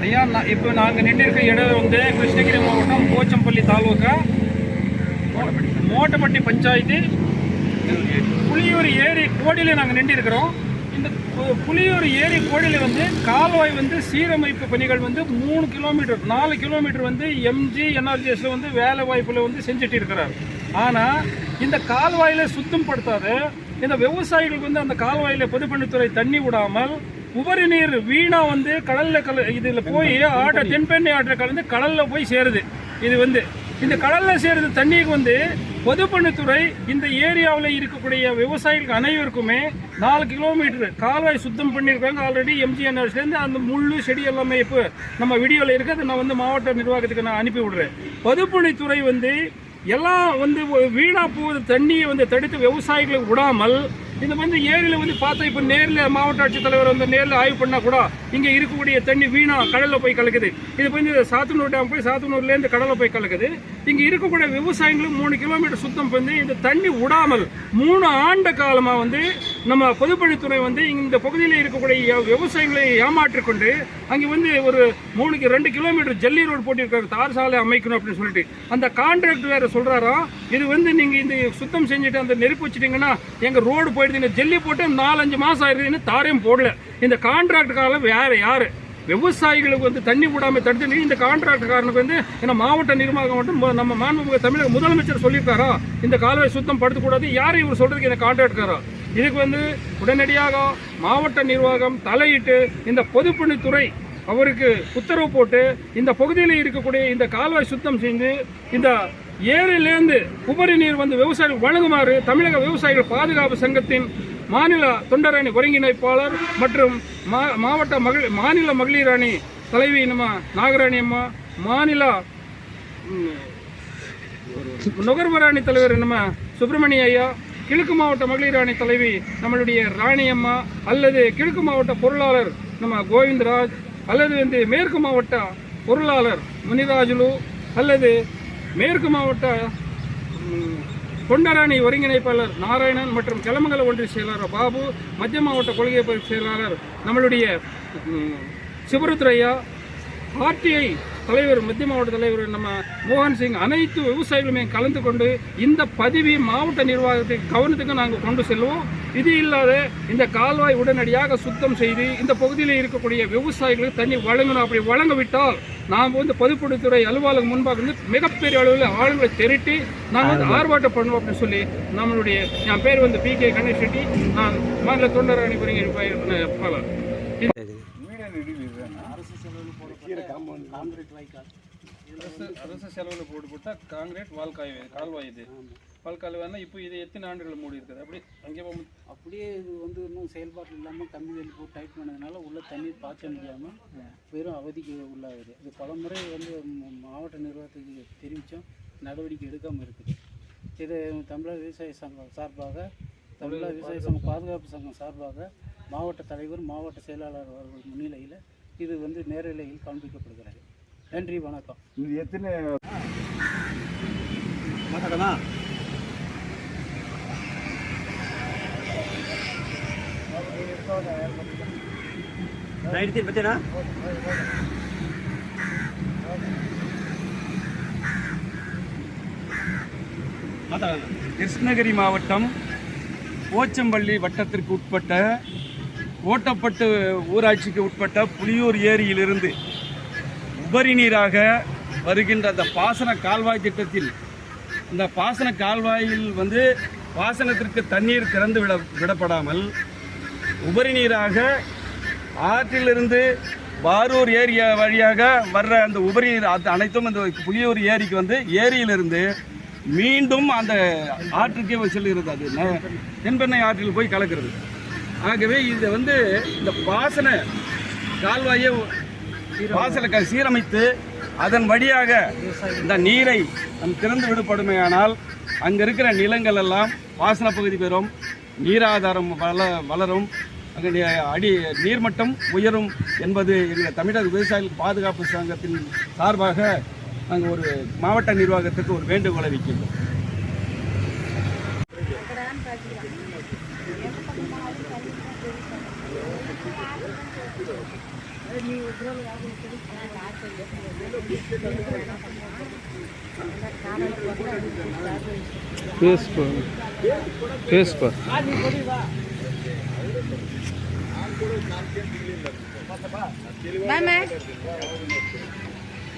ஐயா, இப்போ நாங்கள் நின்றுருக்க இடம் வந்து கிருஷ்ணகிரி மாவட்டம் போச்சம்பள்ளி தாலுகா மோட்டப்பட்டி பஞ்சாயத்து புளியூர் ஏரி கோடியில் நாங்கள் நின்றுருக்கிறோம். இந்த புளியூர் ஏரி கோடியில் வந்து கால்வாய் வந்து சீரமைப்பு பணிகள் வந்து 3 கிலோமீட்டர் 4 கிலோமீட்டர் வந்து எம்ஜிஎன்ஆர்ஜிஎஸ்ல வந்து வேலை வாய்ப்பில் வந்து செஞ்சுட்டு இருக்கிறார். ஆனால் இந்த கால்வாயில் சுத்தம் படுத்தாத இந்த விவசாயிகளுக்கு வந்து அந்த கால்வாயில் பொதுப்பணித்துறை தண்ணி விடாமல் உபரி நீர் வீணா வந்து கடல்ல இதில் போய் தென்பெண்ணை ஆற்றை கலந்து கடலில் போய் சேருது. இது வந்து இந்த கடலில் சேருது தண்ணிக்கு வந்து பொதுப்பணித்துறை இந்த ஏரியாவில் இருக்கக்கூடிய விவசாயிகளுக்கு அனைவருக்குமே 4 கிலோமீட்டர் கால்வாய் சுத்தம் பண்ணியிருக்காங்க. ஆல்ரெடி எம்ஜிஎன்ஆர்லேருந்து அந்த முள்ளு செடி எல்லாமே இப்போ நம்ம வீடியோவில் இருக்குது. அதை நான் வந்து மாவட்ட நிர்வாகத்துக்கு நான் அனுப்பி விடுறேன். பொதுப்பணித்துறை வந்து எல்லாம் வந்து வீணா போகுது தண்ணியை வந்து தடுத்து விவசாயிகளுக்கு விடாமல் இந்த வந்து ஏரியில் வந்து பார்த்தா இப்போ நேரில் மாவட்ட ஆட்சித்தலைவர் வந்து நேரில் ஆய்வு பண்ணால் கூட இங்கே இருக்கக்கூடிய தண்ணி வீணா கடலில் போய் கலக்குது. இது வந்து சாத்தனூர் டேம் போய் சாத்தனூர்லேருந்து கடலில் போய் கலக்குது. இங்கே இருக்கக்கூடிய விவசாயிகளும் 3 கிலோமீட்டர் சுத்தம் பண்ணி இந்த தண்ணி விடாமல் 3 ஆண்டு காலமாக வந்து நம்ம பொதுப்பணித்துறை வந்து இந்த பகுதியில் இருக்கக்கூடிய விவசாயிகளை ஏமாற்றிக்கொண்டு அங்கே வந்து ஒரு 2 கிலோமீட்டர் ஜல்லி ரோடு போட்டிருக்காரு, தார் சாலை அமைக்கணும் அப்படின்னு சொல்லிட்டு. அந்த கான்ட்ராக்ட் வேறு சொல்கிறாரோ இது வந்து நீங்கள் இந்த சுத்தம் செஞ்சுட்டு அந்த நெருப்பு வச்சுட்டிங்கன்னா எங்கள் ரோடு போயிடுது. இந்த ஜல்லி போட்டு 4-5 மாதம் ஆயிடுதுன்னு தாரையும் போடல. இந்த கான்ட்ராக்ட் காலம் வேறு யார் விவசாயிகளுக்கு வந்து தண்ணி விடாமல் தடுத்து இந்த கான்ட்ராக்டுக்காரனுக்கு வந்து ஏன்னா மாவட்ட நிர்வாகம் மட்டும் நம்ம மாண்புமிகு தமிழக முதலமைச்சர் சொல்லியிருக்காரோ இந்த கால்வாய் சுத்தம் படுத்தக்கூடாது. யாரும் இவர் சொல்றதுக்கு இந்த கான்ட்ராக்டுக்காரோ இதுக்கு வந்து உடனடியாக மாவட்ட நிர்வாகம் தலையிட்டு இந்த பொதுப்பணித்துறை அவருக்கு உத்தரவு போட்டு இந்த பகுதியில் இருக்கக்கூடிய இந்த கால்வாய் சுத்தம் செஞ்சு இந்த ஏரியிலேருந்து உபரி நீர் வந்து விவசாயிகள் வழங்குமாறு தமிழக விவசாயிகள் பாதுகாப்பு சங்கத்தின் மாநில தொண்டரணி ஒருங்கிணைப்பாளர் மற்றும் மாநில மகளிர் அணி தலைவி நம்ம நாகராணி அம்மா, மாநில நுகர்வோர் அணி தலைவர் நம்ம சுப்பிரமணிய ஐயா, கிழக்கு மாவட்ட மகளிர் அணி தலைவி நம்மளுடைய ராணி அம்மா, அல்லது கிழக்கு மாவட்ட பொருளாளர் நம்ம கோவிந்தராஜ், அல்லது வந்து மேற்கு மாவட்ட பொருளாளர் முனிராஜுலு, அல்லது மேற்கு மாவட்ட தொண்டரணி ஒருங்கிணைப்பாளர் நாராயணன் மற்றும் கிளமங்கல ஒன்றிய செயலாளர் பாபு, மத்திய மாவட்ட கொள்கை செயலாளர் நம்மளுடைய சிவருத்ரையா, ஆர்டிஐ தலைவர் மத்திய மாவட்ட தலைவர் நம்ம மோகன் சிங், அனைத்து விவசாயிகளுமே கலந்து கொண்டு இந்த பதிவை மாவட்ட நிர்வாகத்தின் கவனத்துக்கு நாங்கள் கொண்டு செல்வோம். இது இல்லாத இந்த கால்வாய் உடனடியாக சுத்தம் செய்து இந்த பகுதியில் இருக்கக்கூடிய விவசாயிகளுக்கு தண்ணி வழங்கணும். அப்படி வழங்கவிட்டால் நாம் வந்து பொதுப்பணித்துறை அலுவலகம் முன்பாக வந்து மிகப்பெரிய அளவில் ஆளுங்களை திரட்டி நாங்கள் வந்து ஆர்ப்பாட்டம் பண்ணுவோம் அப்படின்னு சொல்லி நம்மளுடைய என் பேர் வந்து PK கணேஷ் ரெட்டி, நான் மாநில தொண்டர் அணி ஒருங்கிணைப்பாளர். அரசு செலவில் போட்டால் காங்கிரீட் கால்வாய் இது கால்வாய்னா இப்போ இது எத்தனை ஆண்டுகள் மூடி இருக்குது. அப்படி அங்கே அப்படியே இது வந்து இன்னும் செயல்பாட்டில் இல்லாமல் கம்மி வெளி போட்டு டைட் பண்ணதுனால உள்ள தண்ணீர் பாய்ச்ச முடியாமல் வெறும் அவதிக்கு உள்ளாகுது. இது பல முறை வந்து மாவட்ட நிர்வாகத்துக்கு தெரிவித்தோம், நடவடிக்கை எடுக்காமல் இருக்குது. இது தமிழக விவசாய சங்கம் சார்பாக, தமிழக விவசாய சங்கம் பாதுகாப்பு சங்கம் சார்பாக மாவட்ட தலைவர் மாவட்ட செயலாளர் அவர்கள் முன்னிலையில் இது வந்து நேரலையில் காண்பிக்கப்படுகிறது. நன்றி, வணக்கம். இது எத்தனை கிருஷ்ணகிரி மாவட்டம் போச்சம்பள்ளி வட்டத்திற்கு உட்பட்ட கோட்டப்பட்டு ஊராட்சிக்கு உட்பட்ட புளியூர் ஏரியிலிருந்து உபரி நீராக வருகின்ற அந்த பாசன கால்வாய் திட்டத்தில் இந்த பாசன கால்வாயில் வந்து பாசனத்திற்கு தண்ணீர் திறந்து விடப்படாமல் உபரி நீராக ஆற்றிலிருந்து பாரூர் ஏரியா வழியாக வர்ற அந்த உபரி நீர் அனைத்தும் அந்த புளியூர் ஏரிக்கு வந்து ஏரியிலிருந்து மீண்டும் அந்த ஆற்றுக்கே செல்கிறது. அது தென்பெண்ணை ஆற்றில் போய் கலக்கிறது. ஆகவே இதை வந்து இந்த பாசன கால்வாயை சீரமைத்து அதன் வழியாக இந்த நீரை திறந்து விடப்படுமையானால் அங்கே இருக்கிற நிலங்கள் எல்லாம் பாசன பகுதி பெறும், நீராதாரம் வளரும், அங்கே நீர்மட்டம் உயரும் என்பது எங்கள் தமிழக விவசாயிகள் பாதுகாப்பு சங்கத்தின் சார்பாக நாங்கள் ஒரு மாவட்ட நிர்வாகத்துக்கு ஒரு வேண்டுகோளை வைக்கின்றோம்.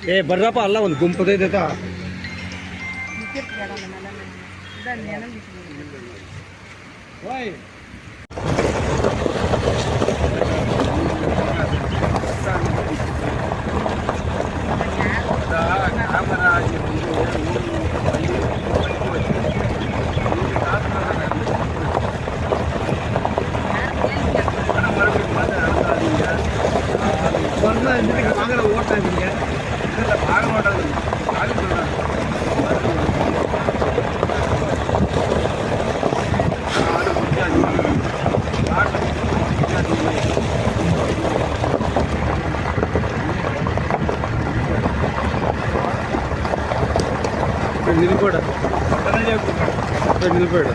ಏ ಬರ್ರಪ್ಪ ಅಲ್ಲ ಒಂದು ಗುಂಪದೈತ வாங்குற ஓட்டாதீங்க பார்க்க மாட்டாங்க నిలిపోయాడు నిలిపోయాడు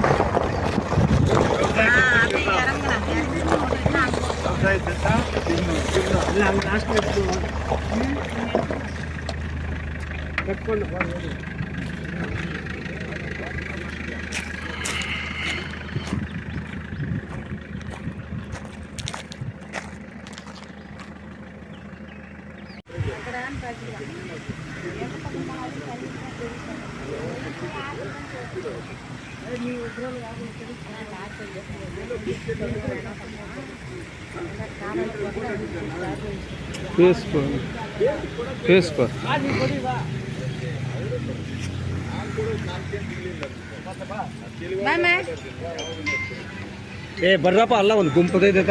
కట్టుకోండి చేసుకో ಏ ಬರ್ರಪ್ಪ ಅಲ್ಲ ಒಂದು ಗುಂಪದೈತ